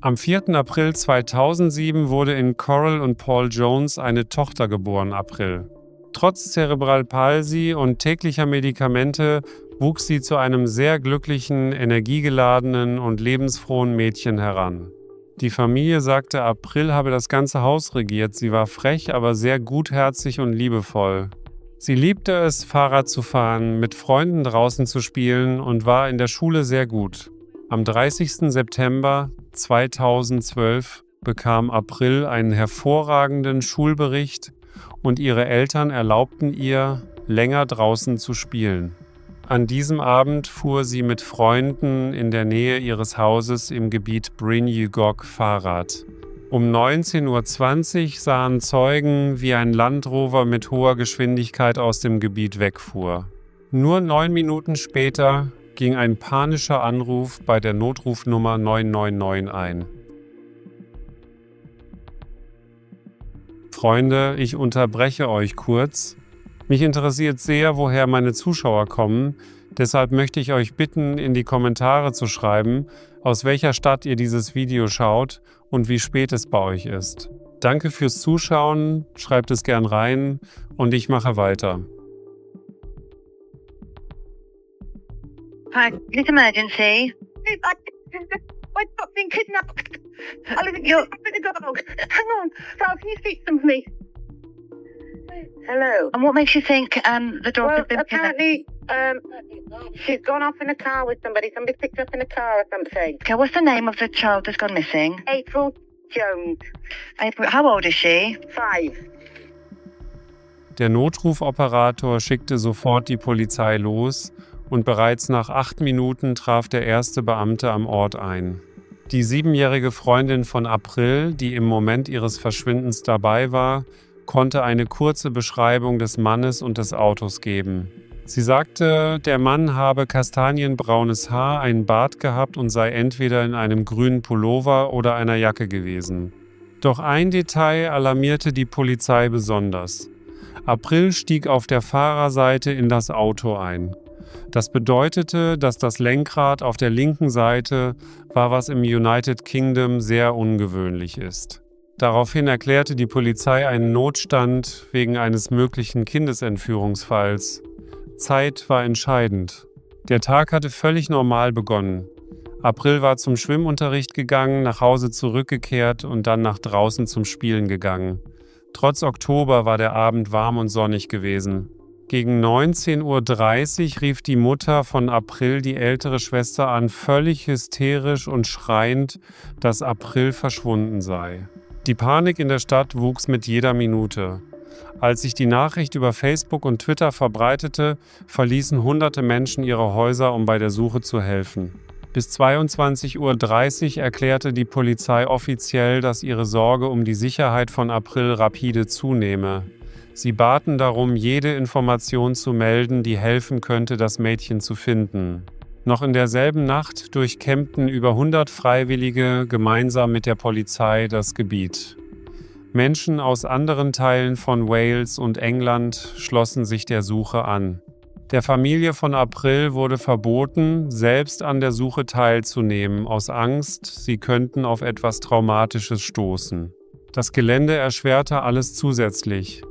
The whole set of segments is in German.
Am 4. April 2007 wurde in Coral und Paul Jones eine Tochter geboren. April. Trotz Cerebral Palsy und täglicher Medikamente wuchs sie zu einem sehr glücklichen, energiegeladenen und lebensfrohen Mädchen heran. Die Familie sagte, April habe das ganze Haus regiert. Sie war frech, aber sehr gutherzig und liebevoll. Sie liebte es, Fahrrad zu fahren, mit Freunden draußen zu spielen und war in der Schule sehr gut. Am 30. September 2012 bekam April einen hervorragenden Schulbericht und ihre Eltern erlaubten ihr, länger draußen zu spielen. An diesem Abend fuhr sie mit Freunden in der Nähe ihres Hauses im Gebiet Bryn Ygog Fahrrad. Um 19:20 Uhr sahen Zeugen, wie ein Land Rover mit hoher Geschwindigkeit aus dem Gebiet wegfuhr. Nur 9 Minuten später ging ein panischer Anruf bei der Notrufnummer 999 ein. Freunde, ich unterbreche euch kurz. Mich interessiert sehr, woher meine Zuschauer kommen. Deshalb möchte ich euch bitten, in die Kommentare zu schreiben, aus welcher Stadt ihr dieses Video schaut und wie spät es bei euch ist. Danke fürs Zuschauen, schreibt es gern rein und ich mache weiter. Hi, is it emergency? I've been kidnapped. I live in the dog. Hang on, Sal, can you speak to me? Hello. And what makes you think the dog has been kidnapped? Apparently, she's gone off in a car with somebody. Somebody picked her up in a car or something. Okay, what's the name of the child that's gone missing? April Jones, April, how old is she? 5. Der Notrufoperator schickte sofort die Polizei los und bereits nach 8 Minuten traf der erste Beamte am Ort ein. Die 7-jährige Freundin von April, die im Moment ihres Verschwindens dabei war, konnte eine kurze Beschreibung des Mannes und des Autos geben. Sie sagte, der Mann habe kastanienbraunes Haar, einen Bart gehabt und sei entweder in einem grünen Pullover oder einer Jacke gewesen. Doch ein Detail alarmierte die Polizei besonders. April stieg auf der Fahrerseite in das Auto ein. Das bedeutete, dass das Lenkrad auf der linken Seite war, was im United Kingdom sehr ungewöhnlich ist. Daraufhin erklärte die Polizei einen Notstand wegen eines möglichen Kindesentführungsfalls. Zeit war entscheidend. Der Tag hatte völlig normal begonnen. April war zum Schwimmunterricht gegangen, nach Hause zurückgekehrt und dann nach draußen zum Spielen gegangen. Trotz Oktober war der Abend warm und sonnig gewesen. Gegen 19:30 Uhr rief die Mutter von April die ältere Schwester an, völlig hysterisch und schreiend, dass April verschwunden sei. Die Panik in der Stadt wuchs mit jeder Minute. Als sich die Nachricht über Facebook und Twitter verbreitete, verließen hunderte Menschen ihre Häuser, um bei der Suche zu helfen. Bis 22:30 Uhr erklärte die Polizei offiziell, dass ihre Sorge um die Sicherheit von April rapide zunehme. Sie baten darum, jede Information zu melden, die helfen könnte, das Mädchen zu finden. Noch in derselben Nacht durchkämmten über 100 Freiwillige gemeinsam mit der Polizei das Gebiet. Menschen aus anderen Teilen von Wales und England schlossen sich der Suche an. Der Familie von April wurde verboten, selbst an der Suche teilzunehmen, aus Angst, sie könnten auf etwas Traumatisches stoßen. Das Gelände erschwerte alles zusätzlich.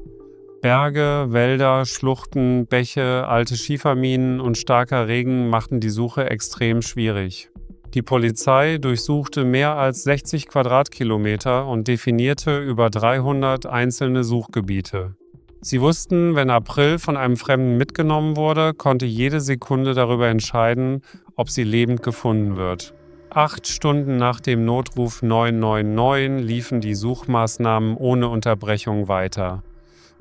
Berge, Wälder, Schluchten, Bäche, alte Schieferminen und starker Regen machten die Suche extrem schwierig. Die Polizei durchsuchte mehr als 60 Quadratkilometer und definierte über 300 einzelne Suchgebiete. Sie wussten, wenn April von einem Fremden mitgenommen wurde, konnte jede Sekunde darüber entscheiden, ob sie lebend gefunden wird. 8 Stunden nach dem Notruf 999 liefen die Suchmaßnahmen ohne Unterbrechung weiter.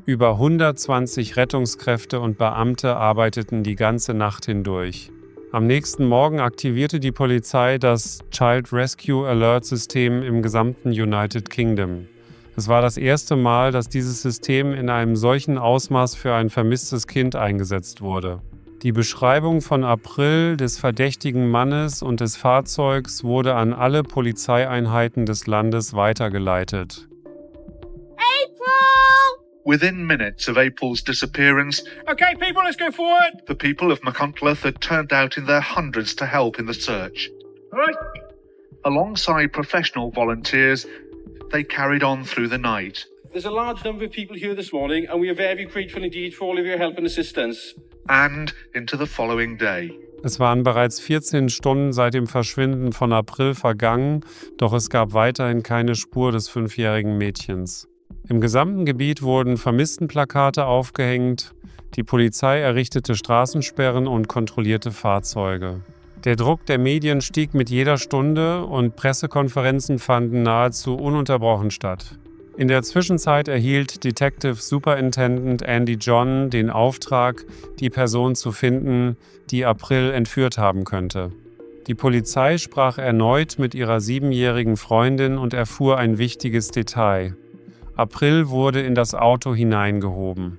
Über 120 Rettungskräfte und Beamte arbeiteten die ganze Nacht hindurch. Am nächsten Morgen aktivierte die Polizei das Child Rescue Alert System im gesamten United Kingdom. Es war das erste Mal, dass dieses System in einem solchen Ausmaß für ein vermisstes Kind eingesetzt wurde. Die Beschreibung von April, des verdächtigen Mannes und des Fahrzeugs wurde an alle Polizeieinheiten des Landes weitergeleitet. Within minutes of April's disappearance, Okay, people, let's go forward. the people of Machynlleth had turned out in their hundreds to help in the search. All right. alongside professional volunteers, they carried on through the night. There's a large number of people here this morning, and we are very grateful indeed for all of your help and assistance. And into the following day. Es waren bereits 14 Stunden seit dem Verschwinden von April vergangen, doch es gab weiterhin keine Spur des 5-jährigen Mädchens. Im gesamten Gebiet wurden Vermisstenplakate aufgehängt, die Polizei errichtete Straßensperren und kontrollierte Fahrzeuge. Der Druck der Medien stieg mit jeder Stunde und Pressekonferenzen fanden nahezu ununterbrochen statt. In der Zwischenzeit erhielt Detective Superintendent Andy John den Auftrag, die Person zu finden, die April entführt haben könnte. Die Polizei sprach erneut mit ihrer 7-jährigen Freundin und erfuhr ein wichtiges Detail. April wurde in das Auto hineingehoben.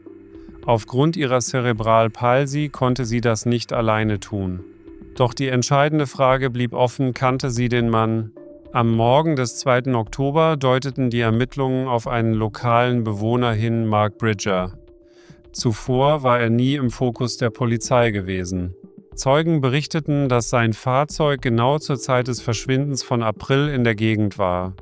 Aufgrund ihrer Cerebral Palsy konnte sie das nicht alleine tun. Doch die entscheidende Frage blieb offen: Kannte sie den Mann? Am Morgen des 2. Oktober deuteten die Ermittlungen auf einen lokalen Bewohner hin, Mark Bridger. Zuvor war er nie im Fokus der Polizei gewesen. Zeugen berichteten, dass sein Fahrzeug genau zur Zeit des Verschwindens von April in der Gegend war.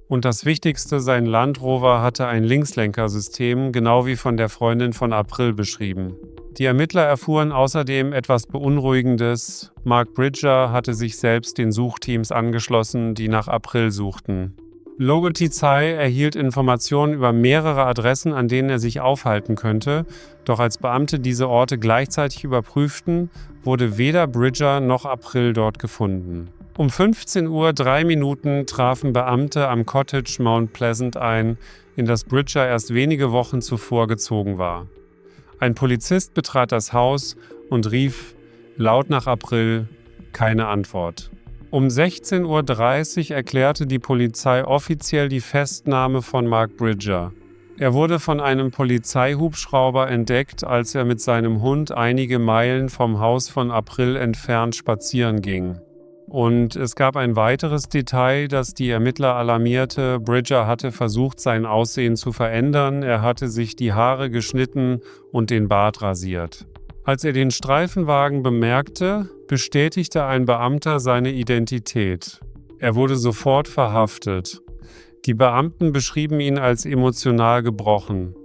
Und das Wichtigste, sein Land Rover hatte ein Linkslenkersystem, genau wie von der Freundin von April beschrieben. Die Ermittler erfuhren außerdem etwas Beunruhigendes: Mark Bridger hatte sich selbst den Suchteams angeschlossen, die nach April suchten. Logotizai erhielt Informationen über mehrere Adressen, an denen er sich aufhalten könnte, doch als Beamte diese Orte gleichzeitig überprüften, wurde weder Bridger noch April dort gefunden. Um 15:03 Uhr trafen Beamte am Cottage Mount Pleasant ein, in das Bridger erst wenige Wochen zuvor gezogen war. Ein Polizist betrat das Haus und rief laut nach April: keine Antwort. Um 16:30 Uhr erklärte die Polizei offiziell die Festnahme von Mark Bridger. Er wurde von einem Polizeihubschrauber entdeckt, als er mit seinem Hund einige Meilen vom Haus von April entfernt spazieren ging. Und es gab ein weiteres Detail, das die Ermittler alarmierte: Bridger hatte versucht, sein Aussehen zu verändern. Er hatte sich die Haare geschnitten und den Bart rasiert. Als er den Streifenwagen bemerkte, bestätigte ein Beamter seine Identität. Er wurde sofort verhaftet. Die Beamten beschrieben ihn als emotional gebrochen.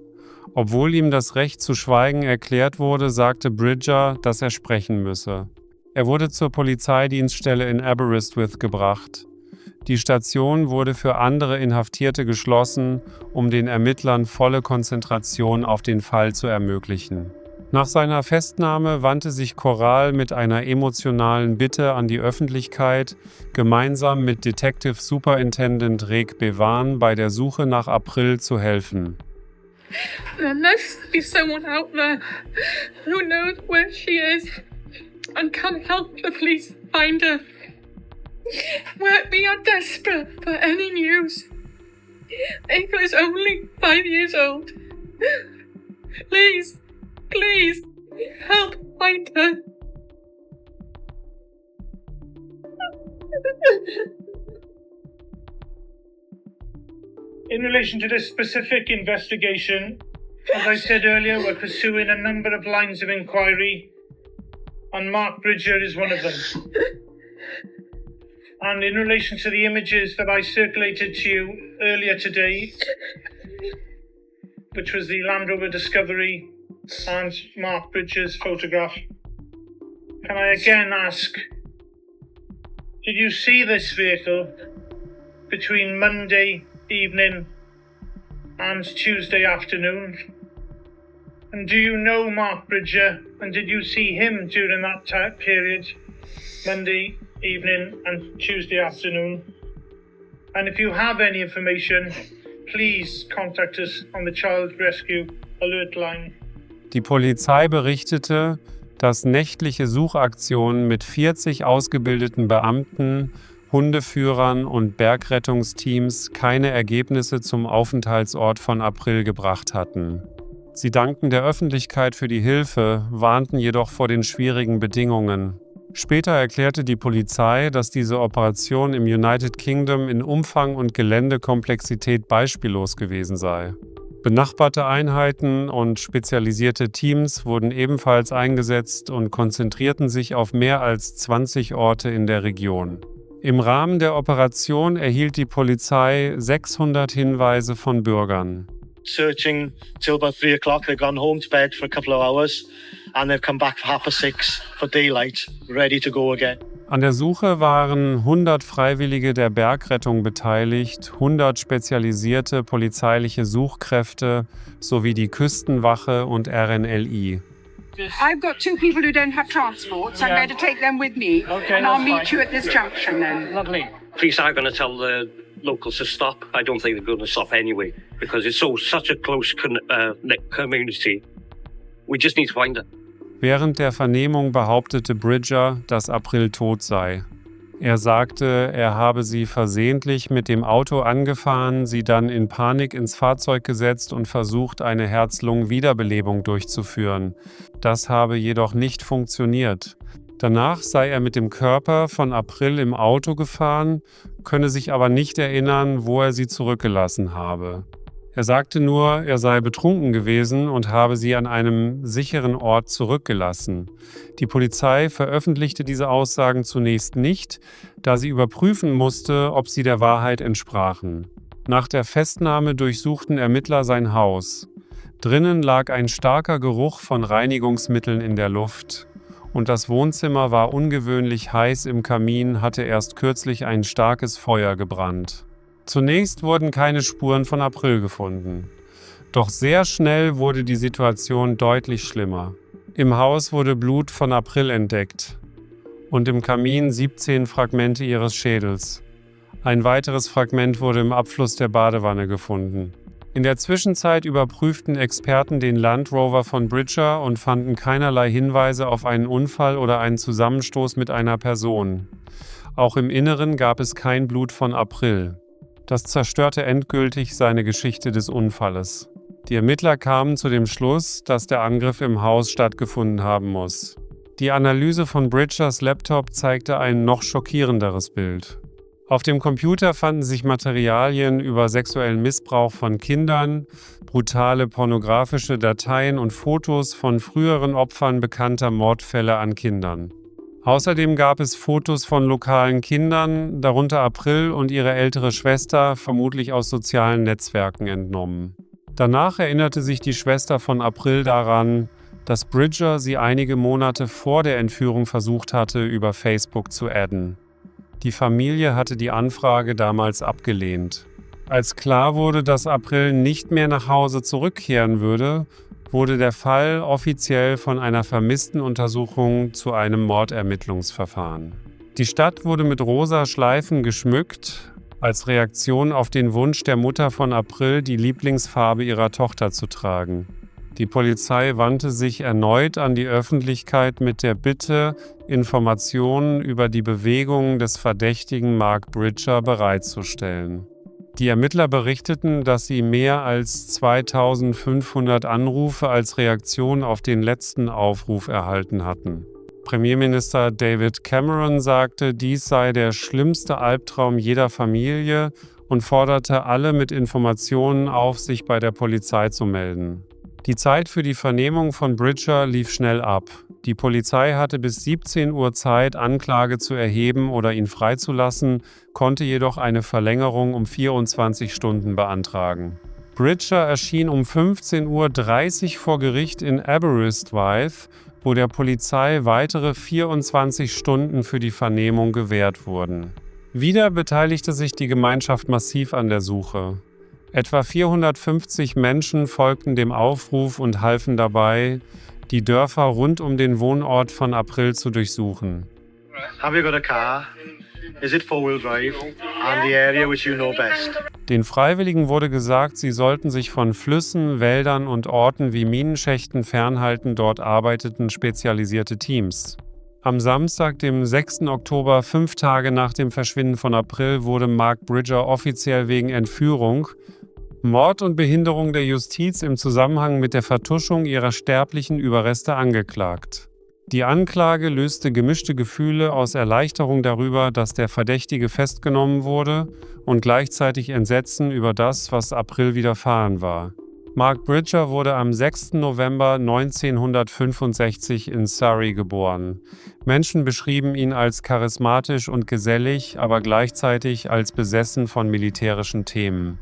Obwohl ihm das Recht zu schweigen erklärt wurde, sagte Bridger, dass er sprechen müsse. Er wurde zur Polizeidienststelle in Aberystwyth gebracht. Die Station wurde für andere Inhaftierte geschlossen, um den Ermittlern volle Konzentration auf den Fall zu ermöglichen. Nach seiner Festnahme wandte sich Corral mit einer emotionalen Bitte an die Öffentlichkeit, gemeinsam mit Detective Superintendent Rick Bevan bei der Suche nach April zu helfen. There must be someone out there who knows where she is and can help the police find her. We are desperate for any news. April is only 5 years old. Please, please, help find her. In relation to this specific investigation, as I said earlier, we're pursuing a number of lines of inquiry, and Mark Bridger is one of them. And in relation to the images that I circulated to you earlier today, which was the Land Rover Discovery and Mark Bridger's photograph, can I again ask, did you see this vehicle between Monday evening and Tuesday afternoon? And do you know Mark Bridger, and did you see him during that period, Monday evening and Tuesday afternoon? And if you have any information, please contact us on the Child Rescue Alert Line. Die Polizei berichtete, dass nächtliche Suchaktionen mit 40 ausgebildeten Beamten, Hundeführern und Bergrettungsteams keine Ergebnisse zum Aufenthaltsort von April gebracht hatten. Sie dankten der Öffentlichkeit für die Hilfe, warnten jedoch vor den schwierigen Bedingungen. Später erklärte die Polizei, dass diese Operation im United Kingdom in Umfang und Geländekomplexität beispiellos gewesen sei. Benachbarte Einheiten und spezialisierte Teams wurden ebenfalls eingesetzt und konzentrierten sich auf mehr als 20 Orte in der Region. Im Rahmen der Operation erhielt die Polizei 600 Hinweise von Bürgern. Searching till about 3 o'clock. They've gone home to bed for a couple of hours and they've come back for 6:30 for daylight, ready to go again. An der Suche waren 100 Freiwillige der Bergrettung beteiligt, 100 spezialisierte polizeiliche Suchkräfte sowie die Küstenwache und RNLI. I've got 2 people who don't have transport, so I'm going to take them with me, and I'll meet you at this junction then. Lovely. Police are going to tell the locals to stop. I don't think they're going to stop anyway because it's such a close community. We just need to find her. Während der Vernehmung behauptete Bridger, dass April tot sei. Er sagte, er habe sie versehentlich mit dem Auto angefahren, sie dann in Panik ins Fahrzeug gesetzt und versucht, eine Herz-Lungen-Wiederbelebung durchzuführen. Das habe jedoch nicht funktioniert. Danach sei er mit dem Körper von April im Auto gefahren, könne sich aber nicht erinnern, wo er sie zurückgelassen habe. Er sagte nur, er sei betrunken gewesen und habe sie an einem sicheren Ort zurückgelassen. Die Polizei veröffentlichte diese Aussagen zunächst nicht, da sie überprüfen musste, ob sie der Wahrheit entsprachen. Nach der Festnahme durchsuchten Ermittler sein Haus. Drinnen lag ein starker Geruch von Reinigungsmitteln in der Luft. Und das Wohnzimmer war ungewöhnlich heiß, im Kamin hatte erst kürzlich ein starkes Feuer gebrannt. Zunächst wurden keine Spuren von April gefunden. Doch sehr schnell wurde die Situation deutlich schlimmer. Im Haus wurde Blut von April entdeckt und im Kamin 17 Fragmente ihres Schädels. Ein weiteres Fragment wurde im Abfluss der Badewanne gefunden. In der Zwischenzeit überprüften Experten den Land Rover von Bridger und fanden keinerlei Hinweise auf einen Unfall oder einen Zusammenstoß mit einer Person. Auch im Inneren gab es kein Blut von April. Das zerstörte endgültig seine Geschichte des Unfalles. Die Ermittler kamen zu dem Schluss, dass der Angriff im Haus stattgefunden haben muss. Die Analyse von Bridgers Laptop zeigte ein noch schockierenderes Bild. Auf dem Computer fanden sich Materialien über sexuellen Missbrauch von Kindern, brutale pornografische Dateien und Fotos von früheren Opfern bekannter Mordfälle an Kindern. Außerdem gab es Fotos von lokalen Kindern, darunter April und ihre ältere Schwester, vermutlich aus sozialen Netzwerken entnommen. Danach erinnerte sich die Schwester von April daran, dass Bridger sie einige Monate vor der Entführung versucht hatte, über Facebook zu adden. Die Familie hatte die Anfrage damals abgelehnt. Als klar wurde, dass April nicht mehr nach Hause zurückkehren würde, wurde der Fall offiziell von einer Vermisstenuntersuchung zu einem Mordermittlungsverfahren. Die Stadt wurde mit rosa Schleifen geschmückt, als Reaktion auf den Wunsch der Mutter von April, die Lieblingsfarbe ihrer Tochter zu tragen. Die Polizei wandte sich erneut an die Öffentlichkeit mit der Bitte, Informationen über die Bewegungen des Verdächtigen Mark Bridger bereitzustellen. Die Ermittler berichteten, dass sie mehr als 2500 Anrufe als Reaktion auf den letzten Aufruf erhalten hatten. Premierminister David Cameron sagte, dies sei der schlimmste Albtraum jeder Familie und forderte alle mit Informationen auf, sich bei der Polizei zu melden. Die Zeit für die Vernehmung von Bridger lief schnell ab. Die Polizei hatte bis 17 Uhr Zeit, Anklage zu erheben oder ihn freizulassen, konnte jedoch eine Verlängerung um 24 Stunden beantragen. Bridger erschien um 15:30 Uhr vor Gericht in Aberystwyth, wo der Polizei weitere 24 Stunden für die Vernehmung gewährt wurden. Wieder beteiligte sich die Gemeinschaft massiv an der Suche. Etwa 450 Menschen folgten dem Aufruf und halfen dabei, die Dörfer rund um den Wohnort von April zu durchsuchen. Have you got a car? Is it four-wheel drive? And the area which you know best. Den Freiwilligen wurde gesagt, sie sollten sich von Flüssen, Wäldern und Orten wie Minenschächten fernhalten, dort arbeiteten spezialisierte Teams. Am Samstag, dem 6. Oktober, 5 Tage nach dem Verschwinden von April, wurde Mark Bridger offiziell wegen Entführung, Mord und Behinderung der Justiz im Zusammenhang mit der Vertuschung ihrer sterblichen Überreste angeklagt. Die Anklage löste gemischte Gefühle aus Erleichterung darüber, dass der Verdächtige festgenommen wurde, und gleichzeitig Entsetzen über das, was April widerfahren war. Mark Bridger wurde am 6. November 1965 in Surrey geboren. Menschen beschrieben ihn als charismatisch und gesellig, aber gleichzeitig als besessen von militärischen Themen.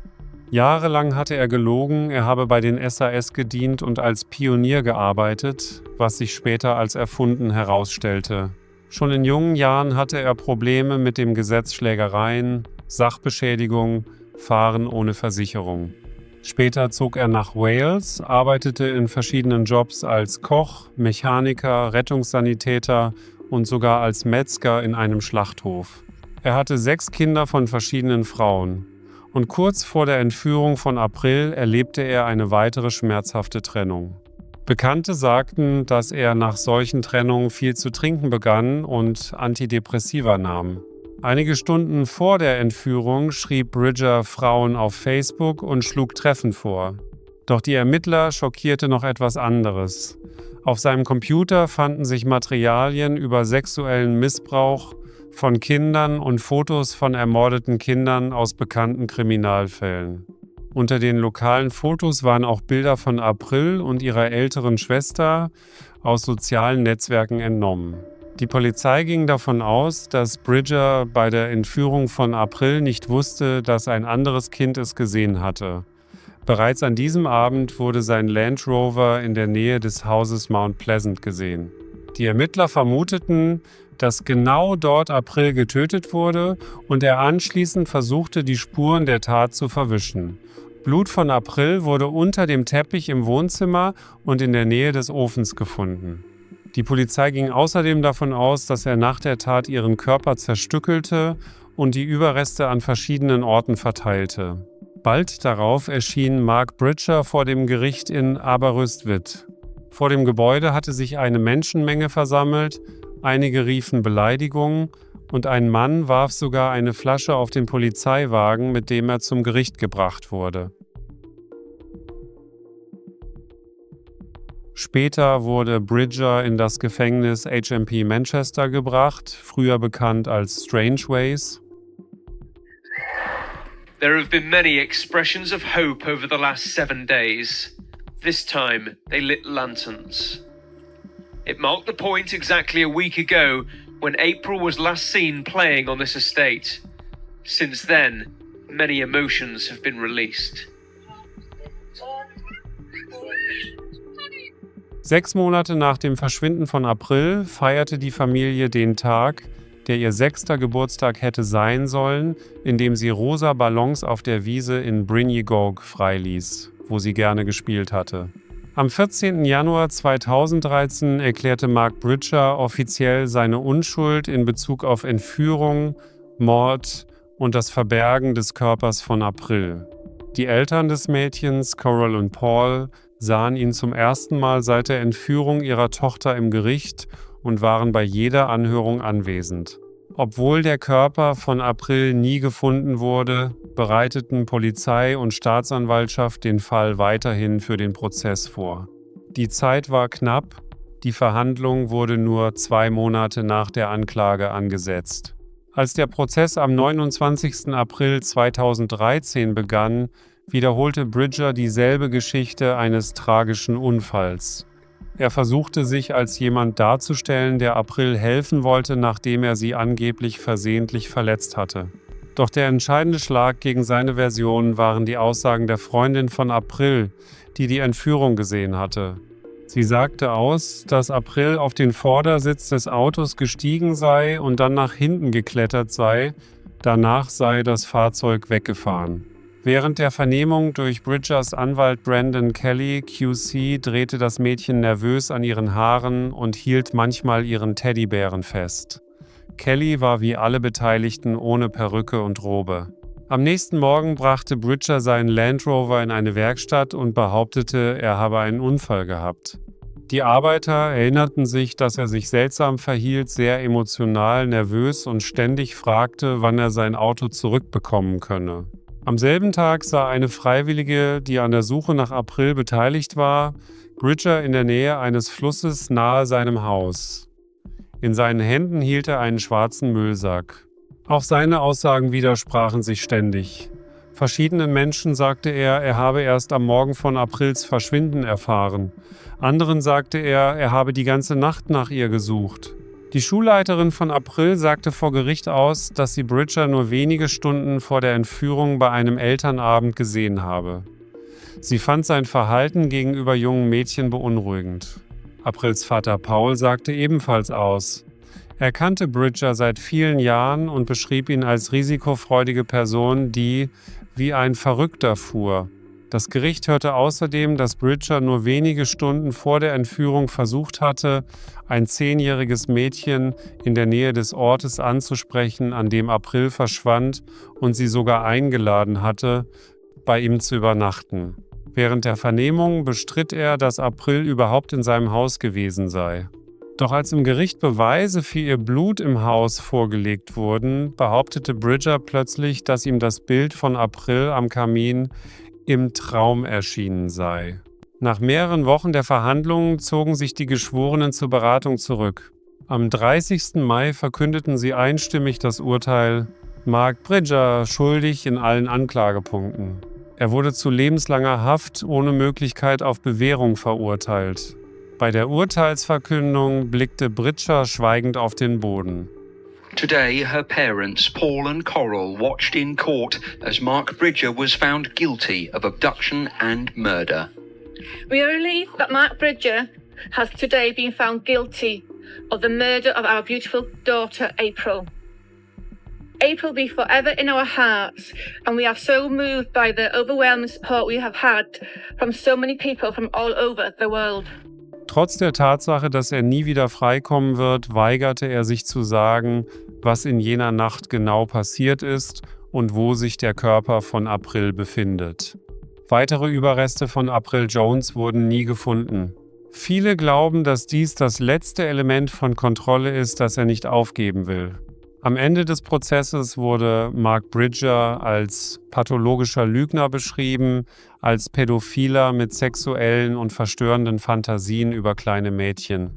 Jahrelang hatte er gelogen, er habe bei den SAS gedient und als Pionier gearbeitet, was sich später als erfunden herausstellte. Schon in jungen Jahren hatte er Probleme mit dem Gesetz Schlägereien, Sachbeschädigung, Fahren ohne Versicherung. Später zog er nach Wales, arbeitete in verschiedenen Jobs als Koch, Mechaniker, Rettungssanitäter und sogar als Metzger in einem Schlachthof. Er hatte 6 Kinder von verschiedenen Frauen. Und kurz vor der Entführung von April erlebte er eine weitere schmerzhafte Trennung. Bekannte sagten, dass er nach solchen Trennungen viel zu trinken begann und Antidepressiva nahm. Einige Stunden vor der Entführung schrieb Bridger Frauen auf Facebook und schlug Treffen vor. Doch die Ermittler schockierte noch etwas anderes. Auf seinem Computer fanden sich Materialien über sexuellen Missbrauch von Kindern und Fotos von ermordeten Kindern aus bekannten Kriminalfällen. Unter den lokalen Fotos waren auch Bilder von April und ihrer älteren Schwester aus sozialen Netzwerken entnommen. Die Polizei ging davon aus, dass Bridger bei der Entführung von April nicht wusste, dass ein anderes Kind es gesehen hatte. Bereits an diesem Abend wurde sein Land Rover in der Nähe des Hauses Mount Pleasant gesehen. Die Ermittler vermuteten, dass genau dort April getötet wurde und er anschließend versuchte, die Spuren der Tat zu verwischen. Blut von April wurde unter dem Teppich im Wohnzimmer und in der Nähe des Ofens gefunden. Die Polizei ging außerdem davon aus, dass er nach der Tat ihren Körper zerstückelte und die Überreste an verschiedenen Orten verteilte. Bald darauf erschien Mark Bridger vor dem Gericht in Aberystwyth. Vor dem Gebäude hatte sich eine Menschenmenge versammelt, einige riefen Beleidigungen und ein Mann warf sogar eine Flasche auf den Polizeiwagen, mit dem er zum Gericht gebracht wurde. Später wurde Bridger in das Gefängnis HMP Manchester gebracht, früher bekannt als Strangeways. There have been many expressions of hope over the last 7 days. This time, they lit lanterns. It marked the point exactly a week ago when April was last seen playing on this estate. Since then, many emotions have been released. 6 Monate nach dem Verschwinden von April feierte die Familie den Tag, der ihr 6. Geburtstag hätte sein sollen, indem sie rosa Ballons auf der Wiese in Brynjegorg freiließ, wo sie gerne gespielt hatte. Am 14. Januar 2013 erklärte Mark Bridger offiziell seine Unschuld in Bezug auf Entführung, Mord und das Verbergen des Körpers von April. Die Eltern des Mädchens, Coral und Paul, sahen ihn zum ersten Mal seit der Entführung ihrer Tochter im Gericht und waren bei jeder Anhörung anwesend. Obwohl der Körper von April nie gefunden wurde, bereiteten Polizei und Staatsanwaltschaft den Fall weiterhin für den Prozess vor. Die Zeit war knapp, die Verhandlung wurde nur 2 Monate nach der Anklage angesetzt. Als der Prozess am 29. April 2013 begann, wiederholte Bridger dieselbe Geschichte eines tragischen Unfalls. Er versuchte sich als jemand darzustellen, der April helfen wollte, nachdem er sie angeblich versehentlich verletzt hatte. Doch der entscheidende Schlag gegen seine Version waren die Aussagen der Freundin von April, die die Entführung gesehen hatte. Sie sagte aus, dass April auf den Vordersitz des Autos gestiegen sei und dann nach hinten geklettert sei, danach sei das Fahrzeug weggefahren. Während der Vernehmung durch Bridgers Anwalt Brandon Kelly, QC, drehte das Mädchen nervös an ihren Haaren und hielt manchmal ihren Teddybären fest. Kelly war wie alle Beteiligten ohne Perücke und Robe. Am nächsten Morgen brachte Bridger seinen Land Rover in eine Werkstatt und behauptete, er habe einen Unfall gehabt. Die Arbeiter erinnerten sich, dass er sich seltsam verhielt, sehr emotional, nervös und ständig fragte, wann er sein Auto zurückbekommen könne. Am selben Tag sah eine Freiwillige, die an der Suche nach April beteiligt war, Bridger in der Nähe eines Flusses nahe seinem Haus. In seinen Händen hielt er einen schwarzen Müllsack. Auch seine Aussagen widersprachen sich ständig. Verschiedenen Menschen sagte er habe erst am Morgen von Aprils Verschwinden erfahren. Anderen sagte er habe die ganze Nacht nach ihr gesucht. Die Schulleiterin von April sagte vor Gericht aus, dass sie Bridger nur wenige Stunden vor der Entführung bei einem Elternabend gesehen habe. Sie fand sein Verhalten gegenüber jungen Mädchen beunruhigend. Aprils Vater Paul sagte ebenfalls aus. Er kannte Bridger seit vielen Jahren und beschrieb ihn als risikofreudige Person, die wie ein Verrückter fuhr. Das Gericht hörte außerdem, dass Bridger nur wenige Stunden vor der Entführung versucht hatte, ein 10-jähriges Mädchen in der Nähe des Ortes anzusprechen, an dem April verschwand, und sie sogar eingeladen hatte, bei ihm zu übernachten. Während der Vernehmung bestritt er, dass April überhaupt in seinem Haus gewesen sei. Doch als im Gericht Beweise für ihr Blut im Haus vorgelegt wurden, behauptete Bridger plötzlich, dass ihm das Bild von April am Kamin im Traum erschienen sei. Nach mehreren Wochen der Verhandlungen zogen sich die Geschworenen zur Beratung zurück. Am 30. Mai verkündeten sie einstimmig das Urteil: Mark Bridger schuldig in allen Anklagepunkten. Er wurde zu lebenslanger Haft ohne Möglichkeit auf Bewährung verurteilt. Bei der Urteilsverkündung blickte Bridger schweigend auf den Boden. Today, her parents, Paul and Coral, watched in court as Mark Bridger was found guilty of abduction and murder. We are relieved that Mark Bridger has today been found guilty of the murder of our beautiful daughter, April. April be forever in our hearts, and we are so moved by the overwhelming support we have had from so many people from all over the world. Trotz der Tatsache, dass er nie wieder freikommen wird, weigerte er sich zu sagen, was in jener Nacht genau passiert ist und wo sich der Körper von April befindet. Weitere Überreste von April Jones wurden nie gefunden. Viele glauben, dass dies das letzte Element von Kontrolle ist, das er nicht aufgeben will. Am Ende des Prozesses wurde Mark Bridger als pathologischer Lügner beschrieben, als Pädophiler mit sexuellen und verstörenden Fantasien über kleine Mädchen.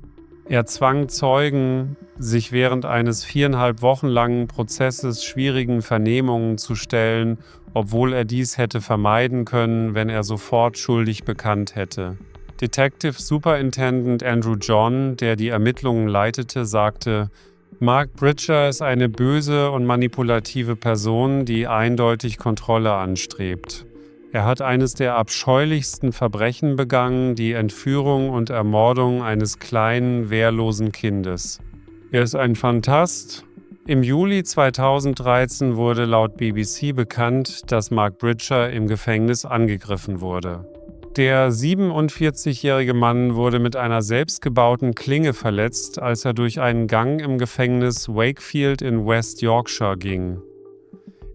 Er zwang Zeugen, sich während eines 4,5 Wochen langen Prozesses schwierigen Vernehmungen zu stellen, obwohl er dies hätte vermeiden können, wenn er sofort schuldig bekannt hätte. Detective Superintendent Andrew John, der die Ermittlungen leitete, sagte: Mark Bridger ist eine böse und manipulative Person, die eindeutig Kontrolle anstrebt. Er hat eines der abscheulichsten Verbrechen begangen, die Entführung und Ermordung eines kleinen, wehrlosen Kindes. Er ist ein Phantast. Im Juli 2013 wurde laut BBC bekannt, dass Mark Bridger im Gefängnis angegriffen wurde. Der 47-jährige Mann wurde mit einer selbstgebauten Klinge verletzt, als er durch einen Gang im Gefängnis Wakefield in West Yorkshire ging.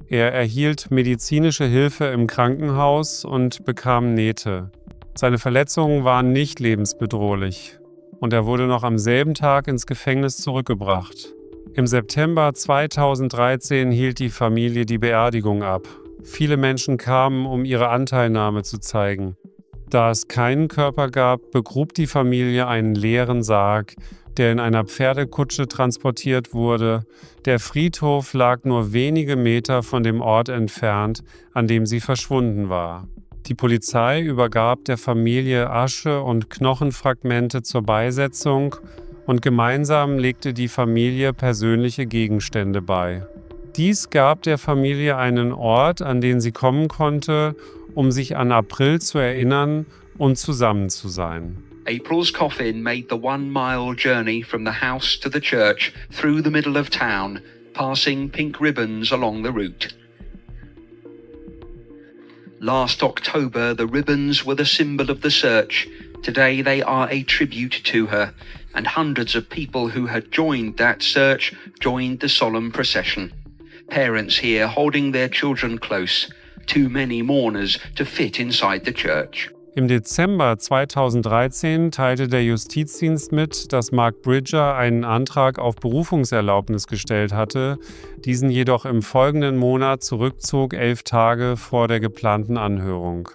Er erhielt medizinische Hilfe im Krankenhaus und bekam Nähte. Seine Verletzungen waren nicht lebensbedrohlich und er wurde noch am selben Tag ins Gefängnis zurückgebracht. Im September 2013 hielt die Familie die Beerdigung ab. Viele Menschen kamen, um ihre Anteilnahme zu zeigen. Da es keinen Körper gab, begrub die Familie einen leeren Sarg, der in einer Pferdekutsche transportiert wurde. Der Friedhof lag nur wenige Meter von dem Ort entfernt, an dem sie verschwunden war. Die Polizei übergab der Familie Asche und Knochenfragmente zur Beisetzung und gemeinsam legte die Familie persönliche Gegenstände bei. Dies gab der Familie einen Ort, an den sie kommen konnte, um sich an April zu erinnern und zusammen zu sein. April's coffin made the 1-mile journey from the house to the church through the middle of town, passing pink ribbons along the route. Last October, the ribbons were the symbol of the search. Today they are a tribute to her, and hundreds of people who had joined that search joined the solemn procession. Parents here holding their children close. Too many mourners to fit inside the church. Im Dezember 2013 teilte der Justizdienst mit, dass Mark Bridger einen Antrag auf Berufungserlaubnis gestellt hatte, diesen jedoch im folgenden Monat zurückzog, 11 Tage vor der geplanten Anhörung.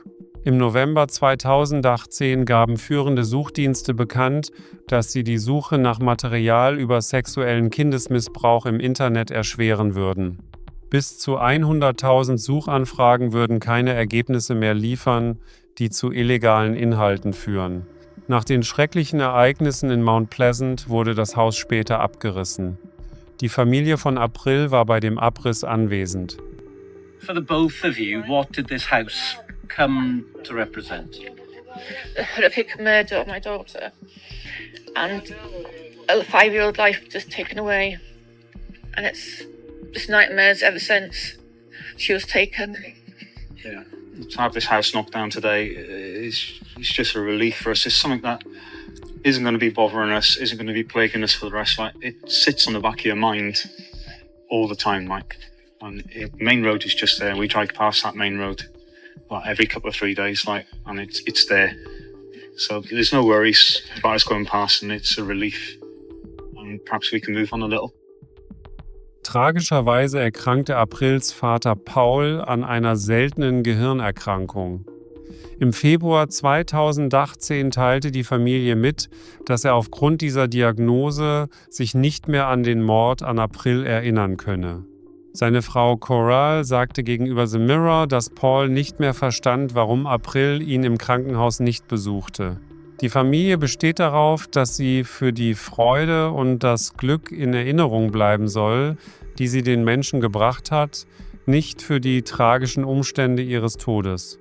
Im November 2018 gaben führende Suchdienste bekannt, dass sie die Suche nach Material über sexuellen Kindesmissbrauch im Internet erschweren würden. Bis zu 100.000 Suchanfragen würden keine Ergebnisse mehr liefern, die zu illegalen Inhalten führen. Nach den schrecklichen Ereignissen in Mount Pleasant wurde das Haus später abgerissen. Die Familie von April war bei dem Abriss anwesend. For the both of you, what did this house come to represent? The horrific murder of my daughter and a 5-year-old life just taken away. And it's just nightmares ever since she was taken. Yeah. To have this house knocked down today is just a relief for us. It's something that isn't going to be bothering us, isn't going to be plaguing us for the rest. Like, it sits on the back of your mind all the time. Like, and main road is just there. We drive past that main road every couple of 3 days, and it's there. So there's no worries about us going past, and it's a relief. And perhaps we can move on a little. Tragischerweise erkrankte Aprils Vater Paul an einer seltenen Gehirnerkrankung. Im Februar 2018 teilte die Familie mit, dass er aufgrund dieser Diagnose sich nicht mehr an den Mord an April erinnern könne. Seine Frau Coral sagte gegenüber The Mirror, dass Paul nicht mehr verstand, warum April ihn im Krankenhaus nicht besuchte. Die Familie besteht darauf, dass sie für die Freude und das Glück in Erinnerung bleiben soll, die sie den Menschen gebracht hat, nicht für die tragischen Umstände ihres Todes.